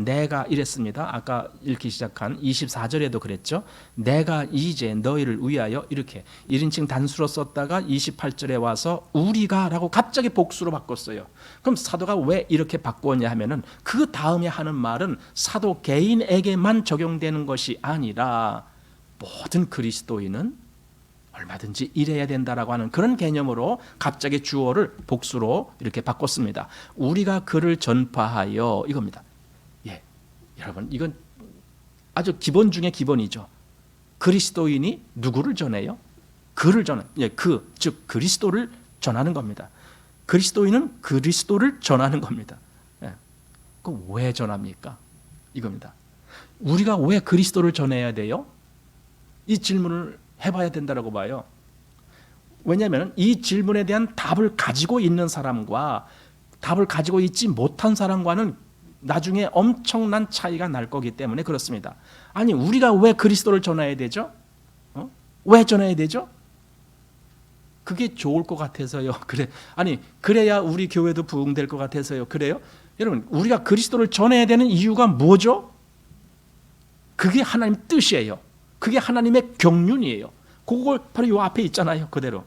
이랬습니다. 아까 읽기 시작한 24절에도 그랬죠. 내가 이제 너희를 위하여 이렇게 1인칭 단수로 썼다가 28절에 와서 우리가 라고 갑자기 복수로 바꿨어요. 그럼 사도가 왜 이렇게 바꾸었냐 하면은 그 다음에 하는 말은 사도 개인에게만 적용되는 것이 아니라 모든 그리스도인은 얼마든지 이래야 된다라고 하는 그런 개념으로 갑자기 주어를 복수로 이렇게 바꿨습니다. 우리가 그를 전파하여 이겁니다. 예, 여러분 이건 아주 기본 중에 기본이죠. 그리스도인이 누구를 전해요? 그를 전해. 예, 즉 그리스도를 전하는 겁니다. 그리스도인은 그리스도를 전하는 겁니다. 예, 그 왜 전합니까? 이겁니다. 우리가 왜 그리스도를 전해야 돼요? 이 질문을 해봐야 된다고 봐요. 왜냐하면 이 질문에 대한 답을 가지고 있는 사람과 답을 가지고 있지 못한 사람과는 나중에 엄청난 차이가 날 거기 때문에 그렇습니다. 아니 우리가 왜 그리스도를 전해야 되죠? 왜 전해야 되죠? 그게 좋을 것 같아서요. 그래야 우리 교회도 부흥될 것 같아서요. 그래요? 여러분 우리가 그리스도를 전해야 되는 이유가 뭐죠? 그게 하나님 뜻이에요. 그게 하나님의 경륜이에요. 그걸 바로 이 앞에 있잖아요. 그대로.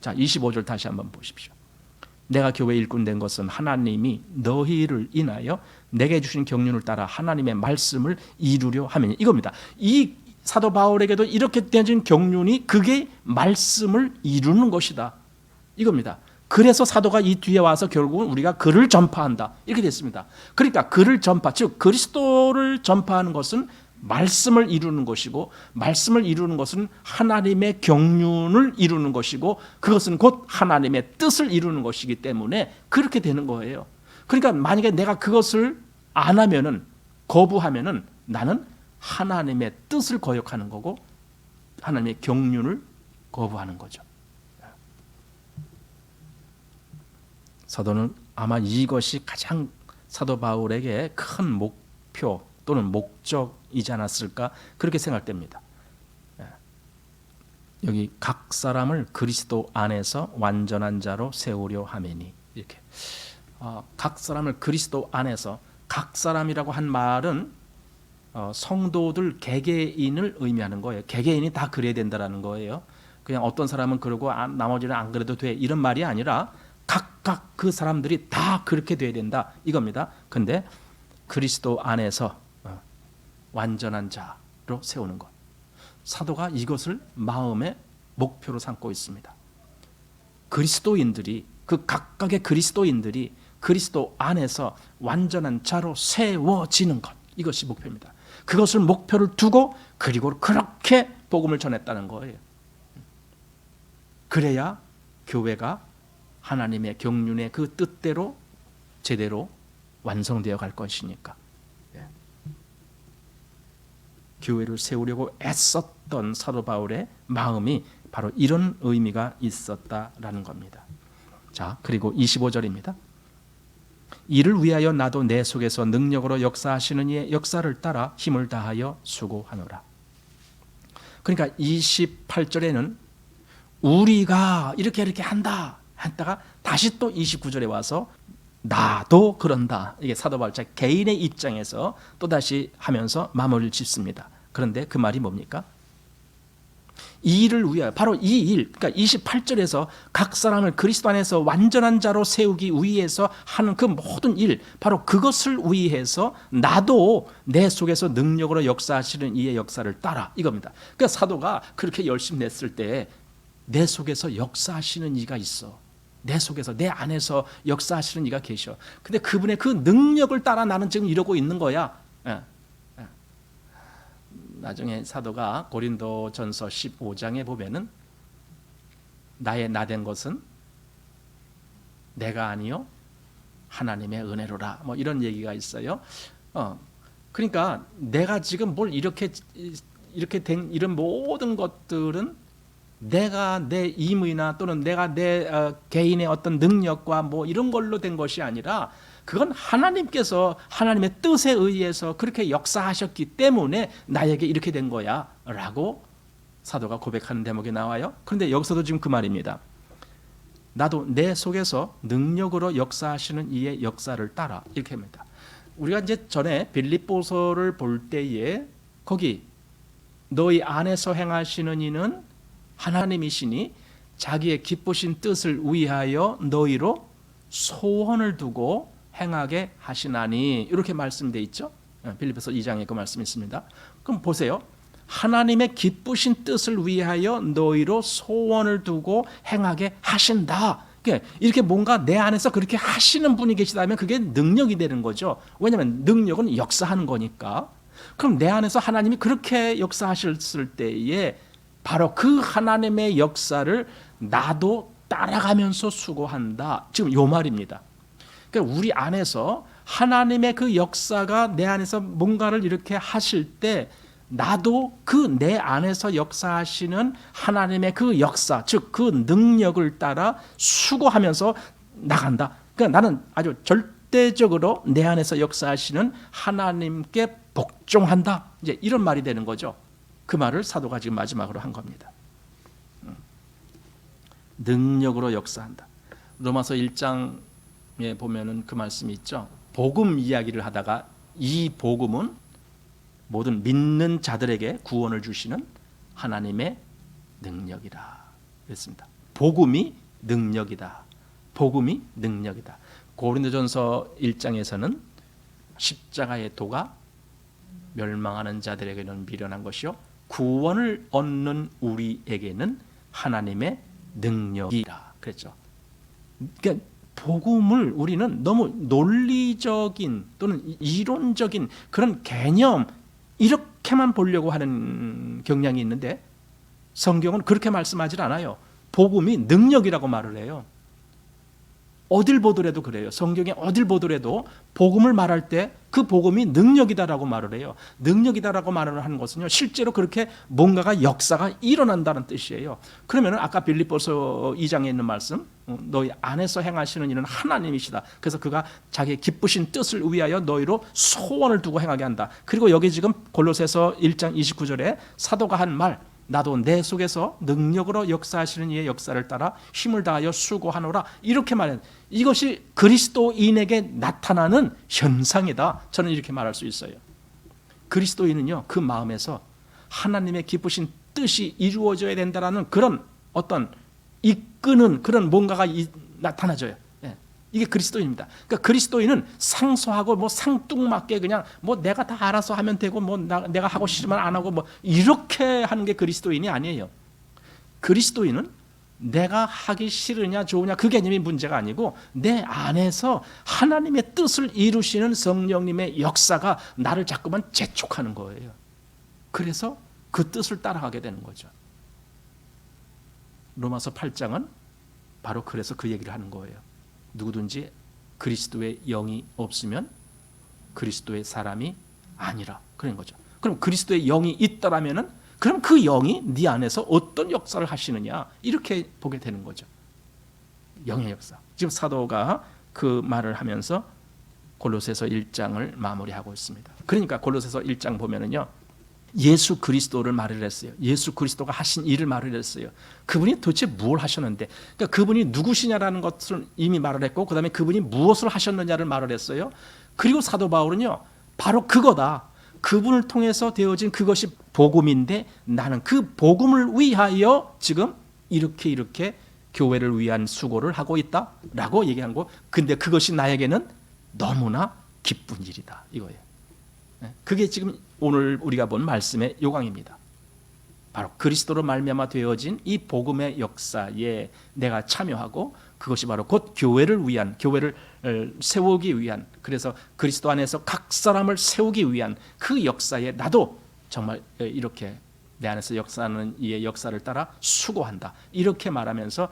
자, 25절 다시 한번 보십시오. 내가 교회 일꾼 된 것은 하나님이 너희를 인하여 내게 주신 경륜을 따라 하나님의 말씀을 이루려 하면 이겁니다. 이 사도 바울에게도 이렇게 되어진 경륜이 그게 말씀을 이루는 것이다. 이겁니다. 그래서 사도가 이 뒤에 와서 결국은 우리가 글을 전파한다 이렇게 됐습니다. 그러니까 글을 전파, 즉 그리스도를 전파하는 것은 말씀을 이루는 것이고, 말씀을 이루는 것은 하나님의 경륜을 이루는 것이고, 그것은 곧 하나님의 뜻을 이루는 것이기 때문에 그렇게 되는 거예요. 그러니까 만약에 내가 그것을 안 하면은, 거부하면은 나는 하나님의 뜻을 거역하는 거고 하나님의 경륜을 거부하는 거죠. 사도는 아마 이것이 가장 사도 바울에게 큰 목표 또는 목적이지 않았을까 그렇게 생각됩니다. 여기 각 사람을 그리스도 안에서 완전한 자로 세우려 하매니, 이렇게 각 사람을 그리스도 안에서, 각 사람이라고 한 말은 성도들 개개인을 의미하는 거예요. 개개인이 다 그래야 된다라는 거예요. 그냥 어떤 사람은 그러고 나머지는 안 그래도 돼 이런 말이 아니라 각각 그 사람들이 다 그렇게 돼야 된다 이겁니다. 근데 그리스도 안에서 완전한 자로 세우는 것, 사도가 이것을 마음의 목표로 삼고 있습니다. 그리스도인들이, 그 각각의 그리스도인들이 그리스도 안에서 완전한 자로 세워지는 것, 이것이 목표입니다. 그것을 목표를 두고 그리고 그렇게 복음을 전했다는 거예요. 그래야 교회가 하나님의 경륜의 그 뜻대로 제대로 완성되어 갈 것이니까. 교회를 세우려고 애썼던 사도 바울의 마음이 바로 이런 의미가 있었다라는 겁니다. 자, 그리고 25절입니다. 이를 위하여 나도 내 속에서 능력으로 역사하시는 이의 역사를 따라 힘을 다하여 수고하노라. 그러니까 28절에는 우리가 이렇게 한다 했다가 다시 또 29절에 와서 나도 그런다. 이게 사도 바울 개인의 입장에서 또다시 하면서 마무리를 짓습니다. 그런데 그 말이 뭡니까? 이 일을 위하여, 바로 이 일, 그러니까 28절에서 각 사람을 그리스도 안에서 완전한 자로 세우기 위해서 하는 그 모든 일, 바로 그것을 위해서 나도 내 속에서 능력으로 역사하시는 이의 역사를 따라, 이겁니다. 그러니까 사도가 그렇게 열심히 냈을 때 내 속에서 역사하시는 이가 있어. 내 속에서, 내 안에서 역사하시는 이가 계셔. 근데 그분의 그 능력을 따라 나는 지금 이러고 있는 거야. 나중에 사도가 고린도전서 15장에 보면은 나의 나된 것은 내가 아니요 하나님의 은혜로라, 뭐 이런 얘기가 있어요. 그러니까 내가 지금 뭘 이렇게 된 이런 모든 것들은 내가 내 임의나 또는 내가 내 개인의 어떤 능력과 뭐 이런 걸로 된 것이 아니라 그건 하나님께서 하나님의 뜻에 의해서 그렇게 역사하셨기 때문에 나에게 이렇게 된 거야 라고 사도가 고백하는 대목이 나와요. 그런데 여기서도 지금 그 말입니다. 나도 내 속에서 능력으로 역사하시는 이의 역사를 따라, 이렇게 합니다. 우리가 이제 전에 빌립보서를 볼 때에 거기 너희 안에서 행하시는 이는 하나님이시니 자기의 기쁘신 뜻을 위하여 너희로 소원을 두고 행하게 하시나니, 이렇게 말씀되어 있죠. 빌립보서 2장에 그 말씀이 있습니다. 그럼 보세요. 하나님의 기쁘신 뜻을 위하여 너희로 소원을 두고 행하게 하신다. 이렇게 뭔가 내 안에서 그렇게 하시는 분이 계시다면 그게 능력이 되는 거죠. 왜냐하면 능력은 역사하는 거니까. 그럼 내 안에서 하나님이 그렇게 역사하셨을 때에 바로 그 하나님의 역사를 나도 따라가면서 수고한다. 지금 요 말입니다. 그러니까 우리 안에서 하나님의 그 역사가 내 안에서 뭔가를 이렇게 하실 때 나도 그 내 안에서 역사하시는 하나님의 그 역사, 즉 그 능력을 따라 수고하면서 나간다. 그러니까 나는 아주 절대적으로 내 안에서 역사하시는 하나님께 복종한다. 이제 이런 말이 되는 거죠. 그 말을 사도가 지금 마지막으로 한 겁니다. 능력으로 역사한다. 로마서 1장에 보면은 그 말씀이 있죠. 복음 이야기를 하다가 이 복음은 모든 믿는 자들에게 구원을 주시는 하나님의 능력이다 그랬습니다. 복음이 능력이다. 복음이 능력이다. 고린도전서 1장에서는 십자가의 도가 멸망하는 자들에게는 미련한 것이요 구원을 얻는 우리에게는 하나님의 능력이라 그랬죠. 그러니까 복음을 우리는 너무 논리적인 또는 이론적인 그런 개념 이렇게만 보려고 하는 경향이 있는데 성경은 그렇게 말씀하지 않아요. 복음이 능력이라고 말을 해요. 어딜 보더라도 그래요. 성경에 어딜 보더라도 복음을 말할 때 그 복음이 능력이다라고 말을 해요. 능력이다라고 말을 하는 것은요, 실제로 그렇게 뭔가가 역사가 일어난다는 뜻이에요. 그러면 아까 빌립보서 2장에 있는 말씀, 너희 안에서 행하시는 일은 하나님이시다. 그래서 그가 자기의 기쁘신 뜻을 위하여 너희로 소원을 두고 행하게 한다. 그리고 여기 지금 골로새서 1장 29절에 사도가 한 말, 나도 내 속에서 능력으로 역사하시는 이의 역사를 따라 힘을 다하여 수고하노라, 이렇게 말해요. 이것이 그리스도인에게 나타나는 현상이다. 저는 이렇게 말할 수 있어요. 그리스도인은요, 그 마음에서 하나님의 기쁘신 뜻이 이루어져야 된다라는 그런 어떤 이끄는 그런 뭔가가 나타나져요. 이게 그리스도인입니다. 그러니까 그리스도인은 상소하고 뭐 상뚱맞게 그냥 뭐 내가 다 알아서 하면 되고 뭐 내가 하고 싶으면 안 하고 뭐 이렇게 하는 게 그리스도인이 아니에요. 그리스도인은 내가 하기 싫으냐 좋으냐 그 개념이 문제가 아니고 내 안에서 하나님의 뜻을 이루시는 성령님의 역사가 나를 자꾸만 재촉하는 거예요. 그래서 그 뜻을 따라가게 되는 거죠. 로마서 8장은 바로 그래서 그 얘기를 하는 거예요. 누구든지 그리스도의 영이 없으면 그리스도의 사람이 아니라, 그런 거죠. 그럼 그리스도의 영이 있더라면은 그럼 그 영이 네 안에서 어떤 역사를 하시느냐, 이렇게 보게 되는 거죠. 영의 역사. 지금 사도가 그 말을 하면서 골로새서 1장을 마무리하고 있습니다. 그러니까 골로새서 1장 보면은요, 예수 그리스도를 말을 했어요. 예수 그리스도가 하신 일을 말을 했어요. 그분이 도대체 뭘 하셨는데, 그러니까 그분이 누구시냐라는 것을 이미 말을 했고, 그 다음에 그분이 무엇을 하셨느냐를 말을 했어요. 그리고 사도 바울은요, 바로 그거다. 그분을 통해서 되어진 그것이 복음인데 나는 그 복음을 위하여 지금 이렇게 교회를 위한 수고를 하고 있다라고 얘기한 거. 근데 그것이 나에게는 너무나 기쁜 일이다, 이거예요. 그게 지금 오늘 우리가 본 말씀의 요강입니다. 바로 그리스도로 말미암아 되어진 이 복음의 역사에 내가 참여하고, 그것이 바로 곧 교회를 위한, 교회를 세우기 위한, 그래서 그리스도 안에서 각 사람을 세우기 위한 그 역사에 나도 정말 이렇게 내 안에서 역사하는 이의 역사를 따라 수고한다, 이렇게 말하면서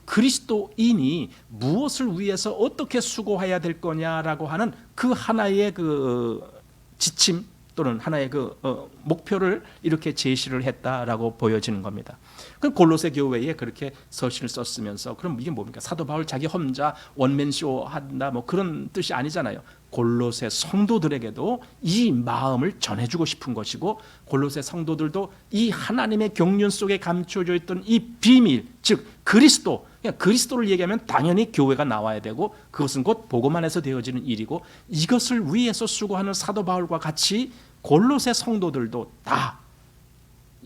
그리스도인이 무엇을 위해서 어떻게 수고해야 될 거냐라고 하는 그 하나의 그 지침 또는 하나의 그 목표를 이렇게 제시를 했다라고 보여지는 겁니다. 그 골로새 교회에 그렇게 서신을 썼으면서, 그럼 이게 뭡니까? 사도 바울 자기 혼자 원맨쇼 한다 뭐 그런 뜻이 아니잖아요. 골로새 성도들에게도 이 마음을 전해주고 싶은 것이고, 골로새 성도들도 이 하나님의 경륜 속에 감춰져 있던 이 비밀, 즉 그리스도, 그리스도를 얘기하면 당연히 교회가 나와야 되고, 그것은 곧 복음 안에서 되어지는 일이고, 이것을 위해서 수고하는 사도 바울과 같이 골로새 성도들도 다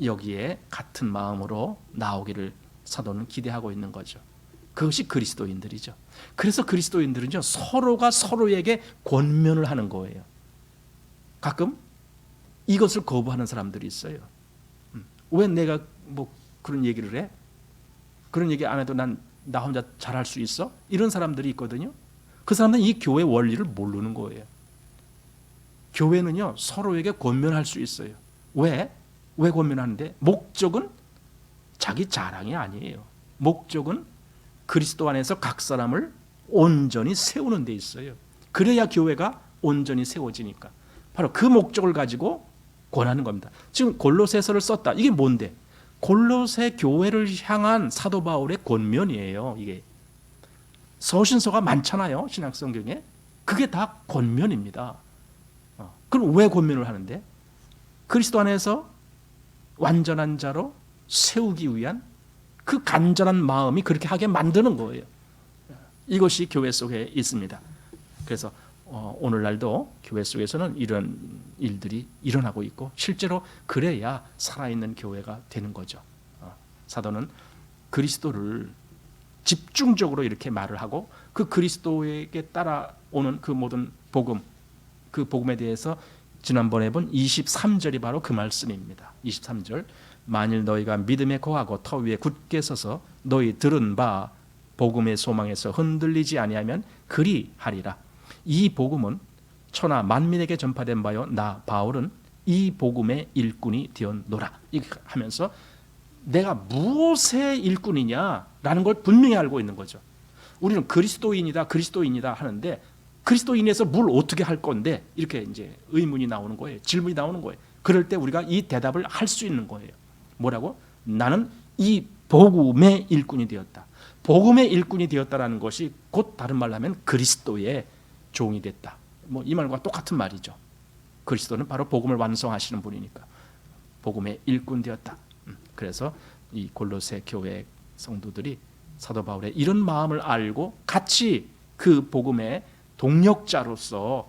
여기에 같은 마음으로 나오기를 사도는 기대하고 있는 거죠. 그것이 그리스도인들이죠. 그래서 그리스도인들은요, 서로가 서로에게 권면을 하는 거예요. 가끔 이것을 거부하는 사람들이 있어요. 왜 내가 뭐 그런 얘기를 해? 그런 얘기 안 해도 나 혼자 잘할 수 있어? 이런 사람들이 있거든요. 그 사람들은 이 교회 원리를 모르는 거예요. 교회는요, 서로에게 권면할 수 있어요. 왜 권면하는데? 목적은 자기 자랑이 아니에요. 목적은 그리스도 안에서 각 사람을 온전히 세우는 데 있어요. 그래야 교회가 온전히 세워지니까. 바로 그 목적을 가지고 권하는 겁니다. 지금 골로새서를 썼다. 이게 뭔데? 골로새 교회를 향한 사도 바울의 권면이에요. 이게 서신서가 많잖아요, 신약 성경에. 그게 다 권면입니다. 그럼 왜 권면을 하는데? 그리스도 안에서 완전한 자로 세우기 위한 그 간절한 마음이 그렇게 하게 만드는 거예요. 이것이 교회 속에 있습니다. 그래서 오늘날도 교회 속에서는 이런 일들이 일어나고 있고, 실제로 그래야 살아있는 교회가 되는 거죠. 사도는 그리스도를 집중적으로 이렇게 말을 하고, 그 그리스도에게 따라오는 그 모든 복음, 그 복음에 대해서 지난번에 본 23절이 바로 그 말씀입니다. 23절, 만일 너희가 믿음에 거하고 터 위에 굳게 서서 너희 들은 바 복음의 소망에서 흔들리지 아니하면 그리 하리라. 이 복음은 천하 만민에게 전파된 바요 나 바울은 이 복음의 일꾼이 되었노라. 이렇게 하면서 내가 무엇의 일꾼이냐라는 걸 분명히 알고 있는 거죠. 우리는 그리스도인이다 하는데 그리스도인에서 뭘 어떻게 할 건데 이렇게 이제 의문이 나오는 거예요. 질문이 나오는 거예요. 그럴 때 우리가 이 대답을 할 수 있는 거예요. 뭐라고? 나는 이 복음의 일꾼이 되었다. 복음의 일꾼이 되었다라는 것이 곧 다른 말로 하면 그리스도의 종이 됐다. 뭐 이 말과 똑같은 말이죠. 그리스도는 바로 복음을 완성하시는 분이니까 복음의 일꾼 되었다. 그래서 이 골로새 교회 성도들이 사도 바울의 이런 마음을 알고 같이 그 복음의 동력자로서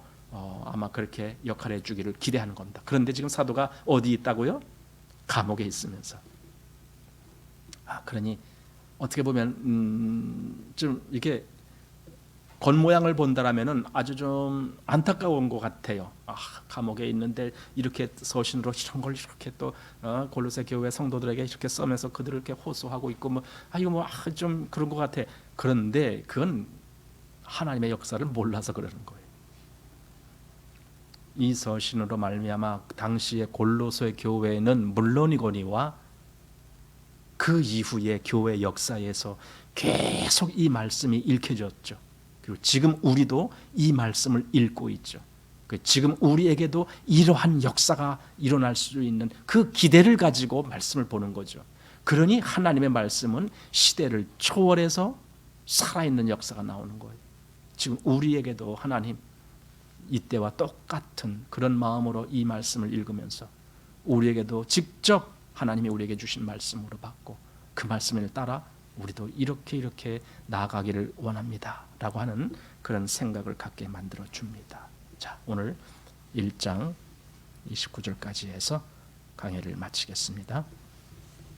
아마 그렇게 역할해 주기를 기대하는 겁니다. 그런데 지금 사도가 어디 있다고요? 감옥에 있으면서. 그러니 어떻게 보면 좀 이렇게 겉모양을 본다라면은 아주 좀 안타까운 것 같아요. 감옥에 있는데 이렇게 서신으로 이런 걸 이렇게 또 골로새 교회 성도들에게 이렇게 써면서 그들을 이렇게 호소하고 있고 이거 좀 그런 것 같아. 그런데 그건 하나님의 역사를 몰라서 그러는 거예요. 이 서신으로 말미암아 당시의 골로새 교회는 물론이거니와 그 이후의 교회 역사에서 계속 이 말씀이 읽혀졌죠. 그리고 지금 우리도 이 말씀을 읽고 있죠. 지금 우리에게도 이러한 역사가 일어날 수 있는 그 기대를 가지고 말씀을 보는 거죠. 그러니 하나님의 말씀은 시대를 초월해서 살아있는 역사가 나오는 거예요. 지금 우리에게도 하나님 이때와 똑같은 그런 마음으로 이 말씀을 읽으면서 우리에게도 직접 하나님이 우리에게 주신 말씀으로 받고 그 말씀을 따라 우리도 이렇게 나아가기를 원합니다 라고 하는 그런 생각을 갖게 만들어 줍니다. 자, 오늘 1장 29절까지 해서 강의를 마치겠습니다.